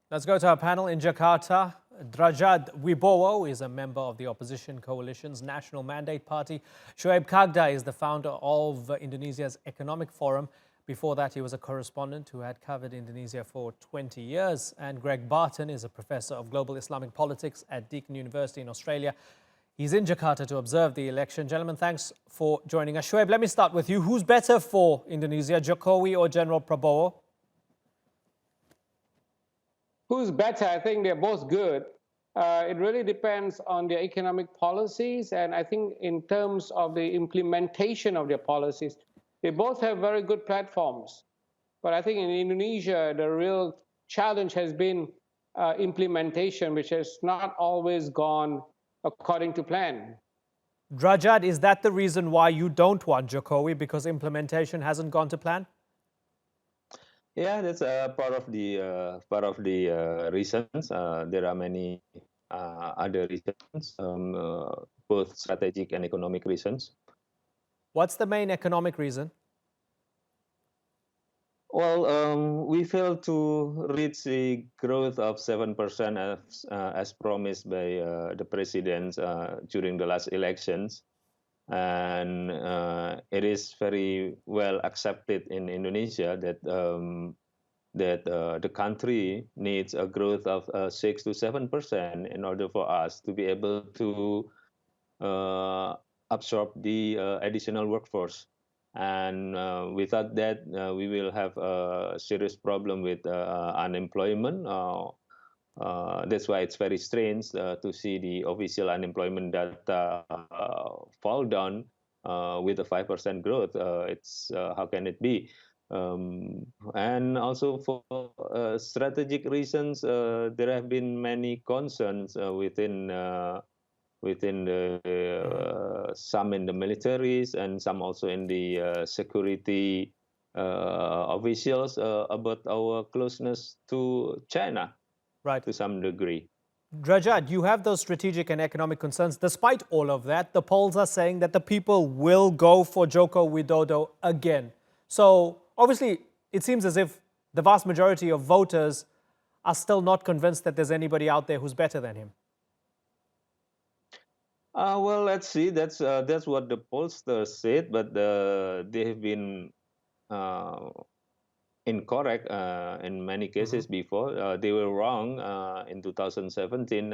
Let's go to our panel in Jakarta. Dradjad Wibowo is a member of the opposition coalition's National Mandate Party. Shoeb Kagda is the founder of Indonesia's Economic Forum. Before that, he was a correspondent who had covered Indonesia for 20 years. And Greg Barton is a professor of global Islamic politics at Deakin University in Australia. He's in Jakarta to observe the election. Gentlemen, thanks for joining us. Shoeb, let me start with you. Who's better for Indonesia, Jokowi or General Prabowo? Who's better? I think they're both good. It really depends on their economic policies. And I think in terms of the implementation of their policies, they both have very good platforms. But I think in Indonesia, the real challenge has been implementation, which has not always gone according to plan. Dradjad, is that the reason why you don't want Jokowi, because implementation hasn't gone to plan? Yeah, that's part of the reasons. There are many other reasons, both strategic and economic reasons. What's the main economic reason? Well, we failed to reach the growth of 7% as promised by the president during the last elections. And it is very well accepted in Indonesia that the country needs a growth of 6 to 7% in order for us to be able to absorb the additional workforce. And without that, we will have a serious problem with unemployment. That's why it's very strange to see the official unemployment data fall down with a 5% growth. How can it be? And also for strategic reasons, there have been many concerns within some in the militaries and some also in the security officials about our closeness to China. Right. To some degree. Dradjad, you have those strategic and economic concerns. Despite all of that, the polls are saying that the people will go for Joko Widodo again. So obviously, it seems as if the vast majority of voters are still not convinced that there's anybody out there who's better than him. Well, let's see. That's what the pollsters said, but they have been incorrect in many cases before. They were wrong in 2017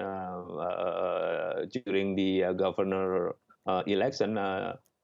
during the governor election.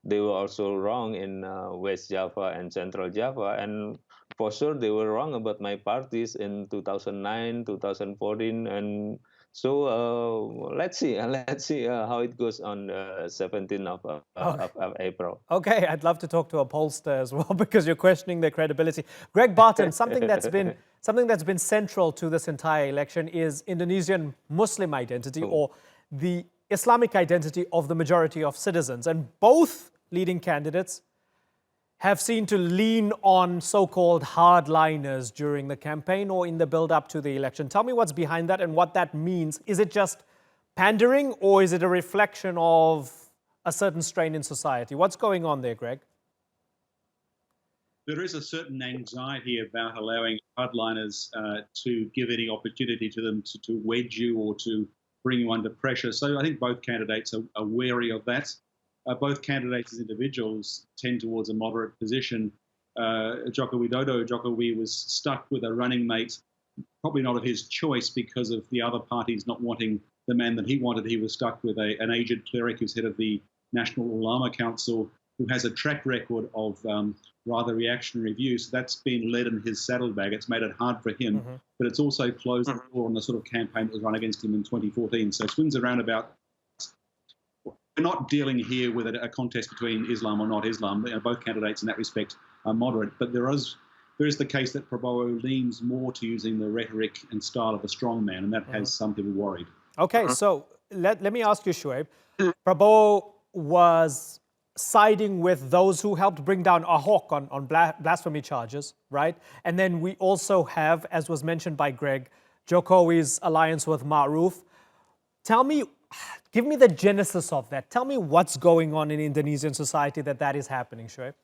They were also wrong in West Java and Central Java. And for sure, they were wrong about my parties in 2009, 2014. And so let's see how it goes on the 17th of April. Okay, I'd love to talk to a pollster as well because you're questioning their credibility. Greg Barton, something that's been central to this entire election is Indonesian Muslim identity or the Islamic identity of the majority of citizens. And both leading candidates have seemed to lean on so-called hardliners during the campaign or in the build-up to the election. Tell me what's behind that and what that means. Is it just pandering or is it a reflection of a certain strain in society? What's going on there, Greg? There is a certain anxiety about allowing hardliners to give any opportunity to them to wedge you or to bring you under pressure. So I think both candidates are wary of that. Both candidates as individuals tend towards a moderate position. Joko Widodo was stuck with a running mate, probably not of his choice because of the other parties not wanting the man that he wanted. He was stuck with an aged cleric who's head of the National Ulama Council, who has a track record of rather reactionary views. So that's been led in his saddlebag. It's made it hard for him, but it's also closed the door on the sort of campaign that was run against him in 2014. So swings around about. We're not dealing here with a contest between Islam or not Islam. Both candidates in that respect are moderate, but there is the case that Prabowo leans more to using the rhetoric and style of a strongman, and that has some people worried. Okay, so let me ask you, Shoeb. Prabowo was siding with those who helped bring down Ahok on blasphemy charges, right? And then we also have, as was mentioned by Greg, Jokowi's alliance with Ma'ruf. Give me the genesis of that. Tell me what's going on in Indonesian society that is happening, Shoeb.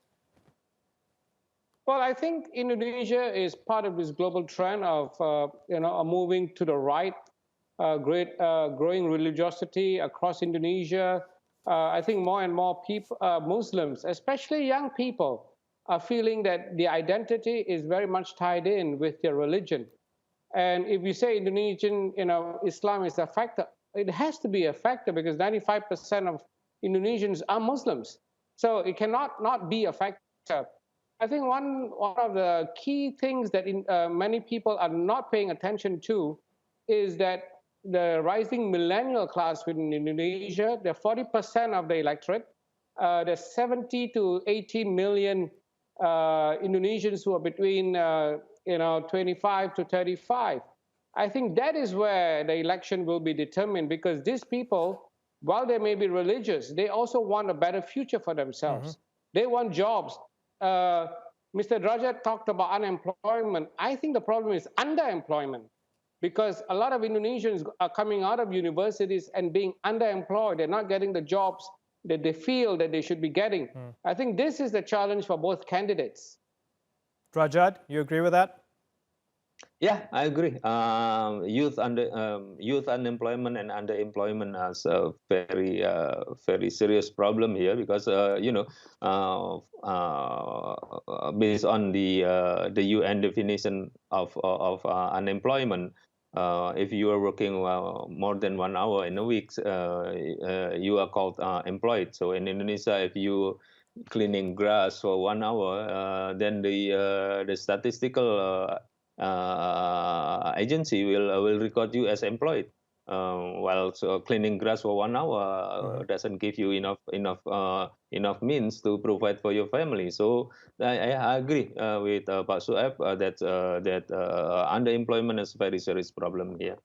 Well, I think Indonesia is part of this global trend of moving to the right, growing religiosity across Indonesia. I think more and more people, Muslims, especially young people, are feeling that the identity is very much tied in with their religion. And if you say Indonesian, Islam is a factor, it has to be a factor because 95% of Indonesians are Muslims. So it cannot not be a factor. I think one of the key things that many people are not paying attention to is that the rising millennial class within Indonesia, they're 40% of the electorate. There's 70 to 80 million Indonesians who are between 25 to 35. I think that is where the election will be determined because these people, while they may be religious, they also want a better future for themselves. They want jobs. Mr. Dradjad talked about unemployment. I think the problem is underemployment because a lot of Indonesians are coming out of universities and being underemployed. They're not getting the jobs that they feel that they should be getting. I think this is the challenge for both candidates. Dradjad, you agree with that? Yeah, I agree. Youth unemployment and underemployment is a very serious problem here because based on the UN definition of unemployment, if you are working more than 1 hour in a week, you are called employed. So in Indonesia, if you cleaning grass for 1 hour, then the statistical agency will record you as employed. While cleaning grass for 1 hour doesn't give you enough means to provide for your family. So I agree with Pak Shoeb that underemployment is a very serious problem here.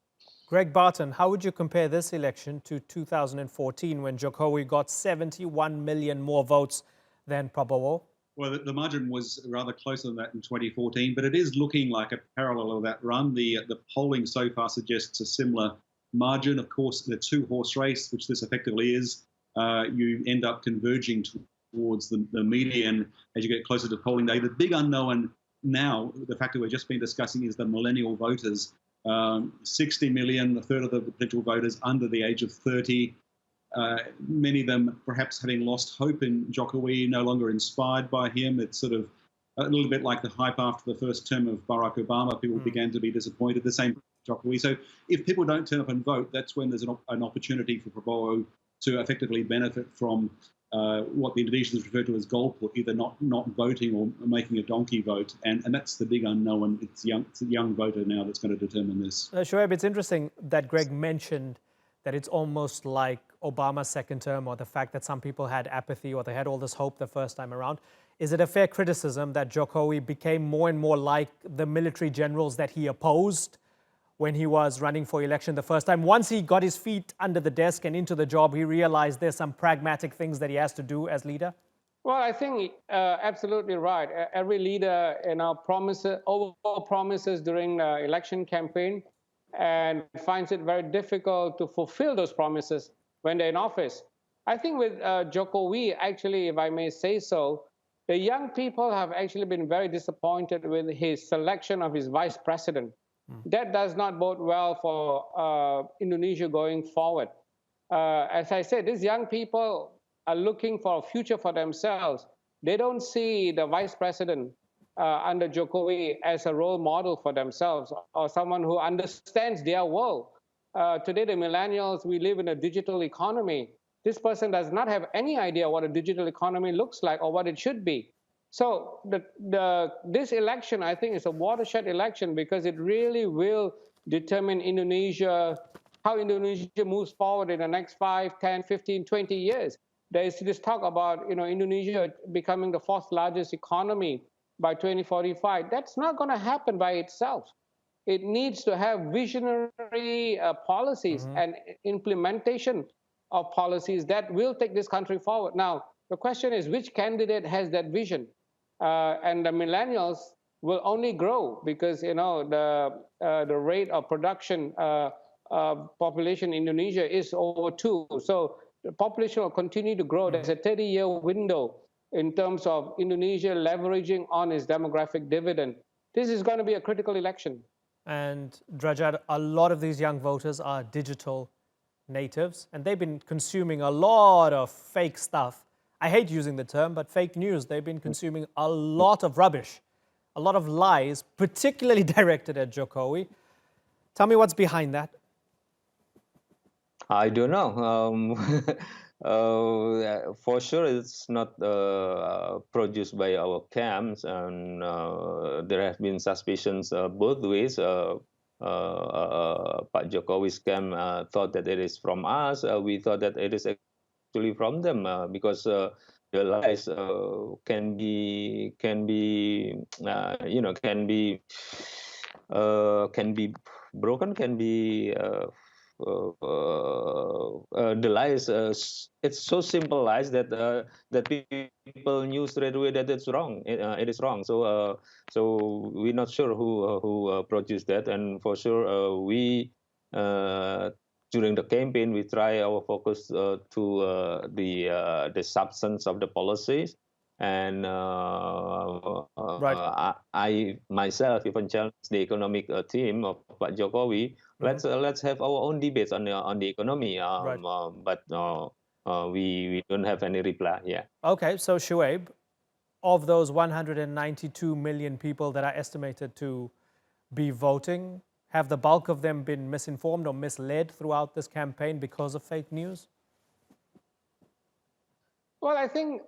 Greg Barton, how would you compare this election to 2014 when Jokowi got 71 million more votes than Prabowo? Well, the margin was rather closer than that in 2014, but it is looking like a parallel of that run. The polling so far suggests a similar margin. Of course, the two-horse race, which this effectively is, you end up converging towards the median as you get closer to polling day. The big unknown now, the fact that we've just been discussing, is the millennial voters. 60 million, a third of the potential voters under the age of 30. Many of them perhaps having lost hope in Jokowi, no longer inspired by him. It's sort of a little bit like the hype after the first term of Barack Obama. People began to be disappointed. The same Jokowi. So if people don't turn up and vote, that's when there's an opportunity for Prabowo to effectively benefit from what the Indonesians refer to as golput, either not voting or making a donkey vote. And that's the big unknown. It's a young voter now that's going to determine this. Shoeb, it's interesting that Greg mentioned that it's almost like Obama's second term, or the fact that some people had apathy or they had all this hope the first time around. Is it a fair criticism that Jokowi became more and more like the military generals that he opposed when he was running for election the first time? Once he got his feet under the desk and into the job, he realized there's some pragmatic things that he has to do as leader? Well, I think absolutely right. Every leader promises during the election campaign and finds it very difficult to fulfill those promises when they're in office. I think with Jokowi, actually, if I may say so, the young people have actually been very disappointed with his selection of his vice president. That does not bode well for Indonesia going forward. As I said, these young people are looking for a future for themselves. They don't see the vice president under Jokowi as a role model for themselves or someone who understands their world. Today, the millennials, we live in a digital economy. This person does not have any idea what a digital economy looks like or what it should be. So this election, I think, is a watershed election because it really will determine how Indonesia moves forward in the next 5, 10, 15, 20 years. There is this talk about Indonesia becoming the 4th largest economy by 2045. That's not going to happen by itself. It needs to have visionary policies and implementation of policies that will take this country forward. Now, the question is, which candidate has that vision? And the millennials will only grow because the rate of production population in Indonesia is over 2. So the population will continue to grow. There's a 30-year window in terms of Indonesia leveraging on its demographic dividend. This is going to be a critical election. And Dradjad, a lot of these young voters are digital natives, and they've been consuming a lot of fake stuff. I hate using the term, but fake news. They've been consuming a lot of rubbish, a lot of lies, particularly directed at Jokowi. Tell me what's behind that. I don't know. For sure, it's not produced by our camps, and there have been suspicions both ways. Pak Jokowi's camp thought that it is from us. We thought that it is actually from them because the lies can be broken, can be. The lies, it's so simple lies that that people knew straight away that it's wrong. It is wrong. So we're not sure who produced that, and for sure we during the campaign we try our focus to the substance of the policies. And Right. I myself even challenged the economic team of Pak Jokowi. Let's have our own debates on the economy. But we don't have any reply. Yeah. Okay, so Shoeb, of those 192 million people that are estimated to be voting, have the bulk of them been misinformed or misled throughout this campaign because of fake news? Well, I think,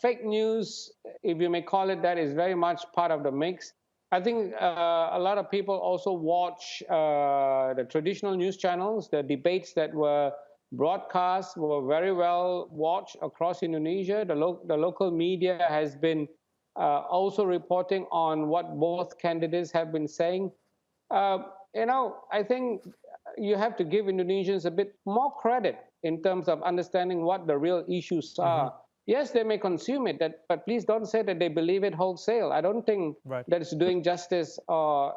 fake news, if you may call it that, is very much part of the mix. I think a lot of people also watch the traditional news channels. The debates that were broadcast were very well watched across Indonesia. The local media has been also reporting on what both candidates have been saying. I think you have to give Indonesians a bit more credit in terms of understanding what the real issues are. Yes, they may consume it, but please don't say that they believe it wholesale. I don't think that it's doing justice or,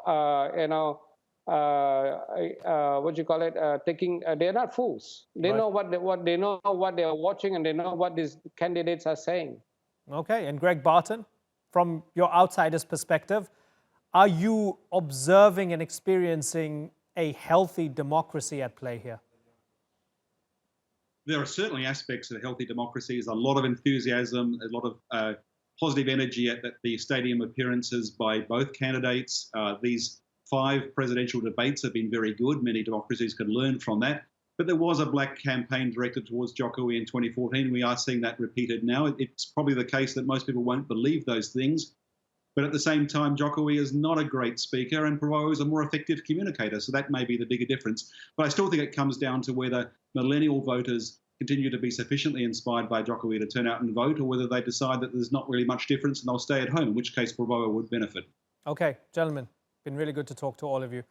taking, they're not fools. They know what they know what they are watching, and they know what these candidates are saying. Okay, and Greg Barton, from your outsider's perspective, are you observing and experiencing a healthy democracy at play here? There are certainly aspects of healthy democracy. There's a lot of enthusiasm, a lot of positive energy at the stadium appearances by both candidates. These 5 presidential debates have been very good. Many democracies could learn from that. But there was a black campaign directed towards Jokowi in 2014. We are seeing that repeated now. It's probably the case that most people won't believe those things. But at the same time, Jokowi is not a great speaker and Prabowo is a more effective communicator. So that may be the bigger difference. But I still think it comes down to whether millennial voters continue to be sufficiently inspired by Jokowi to turn out and vote, or whether they decide that there's not really much difference and they'll stay at home, in which case Prabowo would benefit. Okay, gentlemen, been really good to talk to all of you.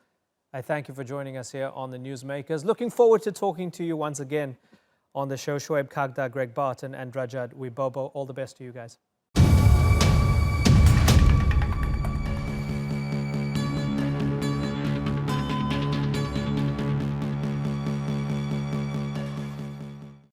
I thank you for joining us here on the Newsmakers. Looking forward to talking to you once again on the show. Shoeb Kagda, Greg Barton and Dradjad Wibowo. All the best to you guys.